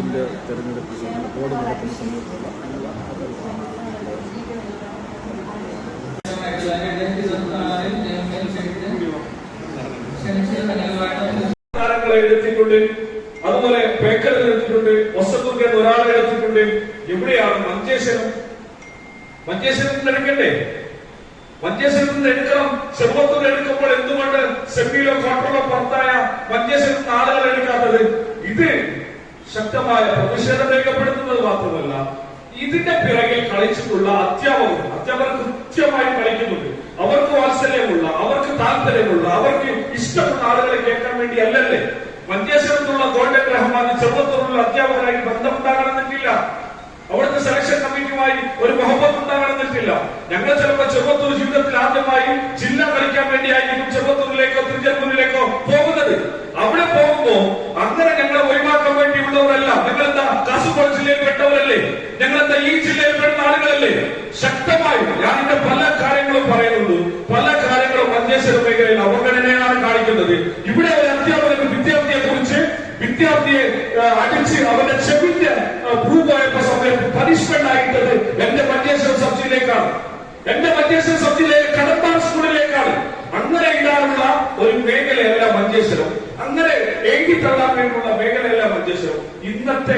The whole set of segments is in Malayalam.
ബോർഡിൻ്റെ തിരഞ്ഞെടുപ്പ് ബോർഡ് നടക്കുന്ന സമയത്തുള്ള എടുത്തിട്ടുണ്ട്, അതുപോലെ പേക്കറിൽ എടുത്തിട്ടുണ്ട്, ഒസത്തൂർക്കെന്ന് ഒരാളെ എടുത്തിട്ടുണ്ട്. എവിടെയാണ് മഞ്ചേശ്വരം? മഞ്ചേശ്വരത്തിൽ എടുക്കണ്ടേ? മഞ്ചേശ്വരത്തിൽ എടുക്കണം. ചെറുപ്പത്തൂർ എടുക്കുമ്പോൾ എന്തുകൊണ്ട് സെമിയിലോ ക്വാർട്ടറിലോ പുറത്തായ മഞ്ചേശ്വരത്തിൽ ആളുകൾ എടുക്കാത്തത്? ഇത് ശക്തമായ പ്രതിഷേധം രേഖപ്പെടുത്തുന്നത് മാത്രമല്ല, ഇതിന്റെ പിറകിൽ കളിച്ചിട്ടുള്ള അധ്യാപകർ കൃത്യമായി കളിക്കുന്നുണ്ട്. അവർക്ക് വാത്സല്യമുള്ള, അവർക്ക് താല്പര്യമുള്ള, അവർക്ക് ഇഷ്ടപ്പെട്ട ആളുകളെ കേൾക്കാൻ വേണ്ടി അല്ലല്ലേ. മഞ്ചേശ്വരത്തുള്ള ഗോൾഡൻ റഹ്മാൻ ചെറുപ്പത്തൂരിലുള്ള അധ്യാപകരായി ബന്ധമുണ്ടാകണമെന്നില്ല. അവിടുത്തെ സെലക്ഷൻ കമ്മിറ്റിയുമായി ഒരു മുഹബത്ത് ഉണ്ടാകണമെന്നില്ല. ഞങ്ങൾ ചിലപ്പോൾ ചെറുപ്പത്തൂർ ജീവിതത്തിൽ ആദ്യമായി ജില്ല കളിക്കാൻ വേണ്ടിയായിരിക്കും ചെറുപ്പത്തൂരിലേക്കോ തിരുച്ചെറുപ്പൂരിലേക്കോ പോകുന്നത്. അവിടെ പോകുമ്പോ അങ്ങനെ ഞങ്ങളെ ഒഴിവാക്കാൻ വേണ്ടിയുള്ളവരല്ല. ഞങ്ങളെന്താ കാസർഗോഡ് ജില്ലയിൽ പെട്ടവരല്ലേ? ഞങ്ങളെന്താ ഈ ജില്ലയിൽ പെടുന്ന ആളുകളല്ലേ? ശക്തമായി ഞാനിന്റെ പല കാര്യങ്ങളും പറയുന്നുണ്ട്. പല കാര്യങ്ങളും മഞ്ചേശ്വരം മേഖലയിൽ അവഗണനയാണ് കാണിക്കുന്നത്. ഇവിടെ ഒരു അധ്യാപകർക്ക് വിദ്യാർത്ഥിയെ കുറിച്ച് വിദ്യാർത്ഥിയെ അടിച്ച് അവന്റെ ചെവിന്റെ ഭൂ പോയപ്പോ സമയത്ത് പനിഷ്മെന്റ് ആയിട്ടത് എന്റെ മഞ്ചേശ്വരം സബ് ജില്ലയിലേക്കാണ്. എന്റെ മഞ്ചേശ്വരം സബ് ജില്ലയിലെ കടമ്പാർ സ്കൂളിലേക്കാണ്. അങ്ങനെ ഇടാനുള്ള ഒരു മേഖലയല്ല മഞ്ചേശ്വരം. അങ്ങനെ എഴുതി തള്ളാൻ വേണ്ടിയുള്ള മേഖലയല്ല മഞ്ചേശ്വരം. ഇന്നത്തെ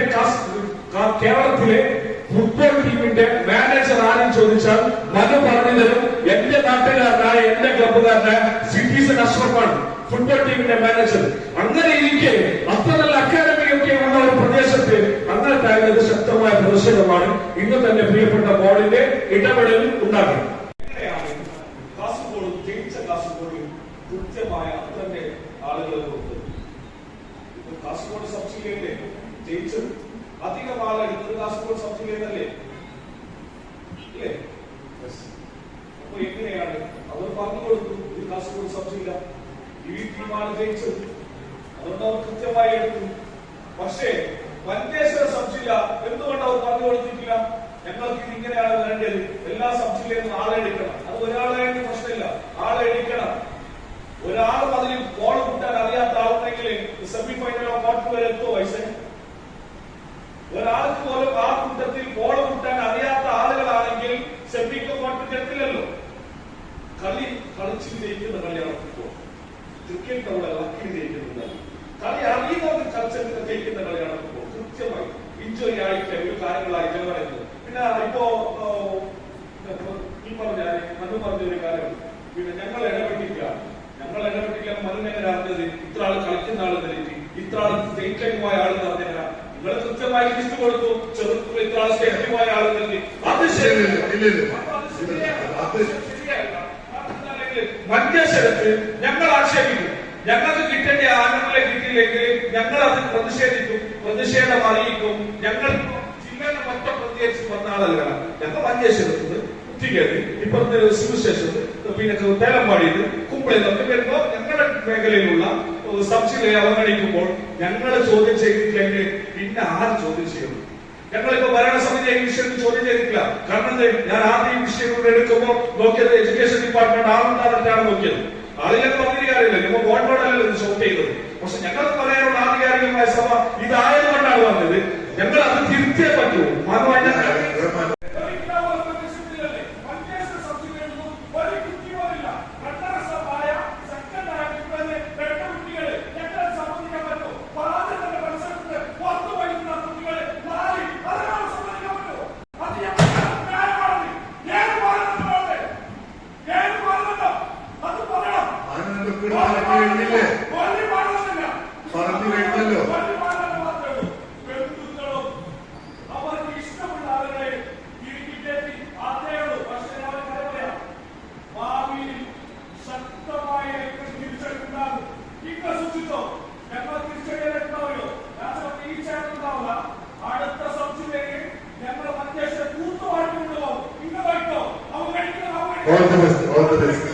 കേരളത്തിലെ ഫുട്ബോൾ ടീമിന്റെ മാനേജർ ആരെന്ന് ചോദിച്ചാൽ മനു പറഞ്ഞു തരും. എന്റെ നാട്ടുകാരനായ എന്റെ ക്ലബ്ബുകാരനായ സിറ്റീസൺ അഷ്റഫാണ് ഫുട്ബോൾ ടീമിന്റെ മാനേജർ. അങ്ങനെ ഇരിക്കെ അത്ര നല്ല അക്കാദമി ഒക്കെ ഉള്ള ഒരു പ്രദേശത്ത് അങ്ങനെ താഴ്ന്നത് ശക്തമായ പ്രതിഷേധമാണ്. ഇന്ന് തന്നെ പ്രിയപ്പെട്ട ബോർഡിന്റെ ഇടപെടൽ ഉണ്ടാകും. കാസർഗോഡ് ജയിച്ച കാസർഗോഡ് കൃത്യമായ അത്രന്റെ ആളുകൾ കൊടുത്തു. കാസർഗോഡ് സബ് ജില്ലയിലെ ജയിച്ചത് അധികം ആളെടുത്തത് കാസർഗോഡ് സബ് ജില്ലയിലല്ലേ? അപ്പൊ എങ്ങനെയാണ് അവർ പറഞ്ഞു കൊടുത്തു ഇത് കാസർഗോഡ് സബ് ജില്ല ഈ ടീമാണ് ജയിച്ചത്, അതുകൊണ്ട് അവർ കൃത്യമായി എടുത്തു. പക്ഷേ മഞ്ചേശ്വര സബ് ജില്ല എന്തുകൊണ്ട് അവർ പറഞ്ഞു കൊടുത്തിട്ടില്ല? ഞങ്ങൾക്ക് ഇത് ഇങ്ങനെയാണ് വരേണ്ടത്, എല്ലാ സബ് ജില്ലയിൽ നിന്ന് ആളെ എടുക്കണം. അത് ഒരാളായിട്ട് പ്രശ്നമില്ല, ആളെ എടുക്കണം. ഒരാളും അതിൽ ബോൾ കൂട്ടാൻ അറിയാത്ത ആളുണ്ടെങ്കിൽ സെമി ഫൈനലോ ക്വാർട്ടർ വരെ എത്തുമോ? വയസ്സേ ഒരാൾക്ക് പോലും ആ കൂട്ടത്തിൽ ബോൾ കൂട്ടാൻ അറിയാത്ത ആളുകളാണെങ്കിൽ സെമിക്കോ ക്വാർട്ടർ എത്തില്ലല്ലോ. കളിച്ച് ജയിക്കുന്ന കളിയാണ് ഫുട്ബോൾ. ക്രിക്കറ്റ് അവിടെ ലക്കിൽ ജയിക്കുന്നില്ല. കളി അറിയുന്നവർക്ക് കളിച്ചെടുത്ത് ജയിക്കുന്ന കളിയാണ് ഫുട്ബോൾ. കൃത്യമായി എൻജോയ് ആയിട്ട് ഒരു കാര്യങ്ങളായി ചെലവഴിക്കുന്നത്. പിന്നെ ഇപ്പോ ഈ പറഞ്ഞൊരു കാര്യം, പിന്നെ ഞങ്ങൾ ഇടപെട്ടില്ല മനുവിനെ അറിഞ്ഞത് ഇത്ര ആള് കളിക്കുന്ന ആള് നിലയ്ക്ക് ഇത്ര ആള് സ്റ്റേറ്റ് പോയ ആള് പറഞ്ഞ നിങ്ങൾ കൃത്യമായി ലിസ്റ്റ് കൊടുത്തു. ചെറുപ്പം ഇത്ര ആള് സ്റ്റേറ്റ് പോയ ആള് നൽകി. അത് മഞ്ചേശ്വരത്ത് ഞങ്ങൾ ആക്ഷേപിക്കും. ഞങ്ങൾക്ക് കിട്ടേണ്ട ആനുകൂല്യം കിട്ടിയില്ലെങ്കിൽ ഞങ്ങൾ അത് പ്രതിഷേധം അറിയിക്കും. ഞങ്ങൾ ജില്ലയുടെ മൊത്തം പ്രതികരിച്ച് വന്ന ആളല്ല. ഞങ്ങൾ മഞ്ചേശ്വരത്ത് കുത്തിക്കേറി ഇപ്പുറത്തെ സിവിൽ സ്റ്റേഷൻ പിന്നെ തേലമ്പാടിയിട്ട് കുമ്പളെന്നൊക്കെ വരുമ്പോ ഞങ്ങളുടെ മേഖലയിലുള്ള സബ് ജില്ലയെ അവഗണിക്കുമ്പോൾ ഞങ്ങൾ ചോദ്യം ചെയ്തിട്ടില്ലെങ്കിൽ പിന്നെ ആര് ചോദ്യം ചെയ്യുന്നു? ഞങ്ങളിപ്പോ ഭരണസമിതി ഈ വിഷയത്തിൽ ചോദ്യം ചെയ്തിട്ടില്ല. കാരണം ഞാൻ ആദ്യം ഈ വിഷയങ്ങൾ എടുക്കുമ്പോൾ നോക്കിയത് എഡ്യൂക്കേഷൻ ഡിപ്പാർട്ട്മെന്റ് ആളുണ്ടാണ് നോക്കിയത്. ആളുകൾ പറഞ്ഞ കാര്യമില്ല, നിങ്ങൾ ബോർഡോടല്ലോ ഇത് ഷോട്ട് ചെയ്തത്. പക്ഷെ ഞങ്ങൾ പറയാനുള്ള ആധികാരികമായ സഭ ഇതായതുകൊണ്ടാണ് പറഞ്ഞത്. ഞങ്ങൾ അത് തിരുത്തിയേ പറ്റൂ. All the best.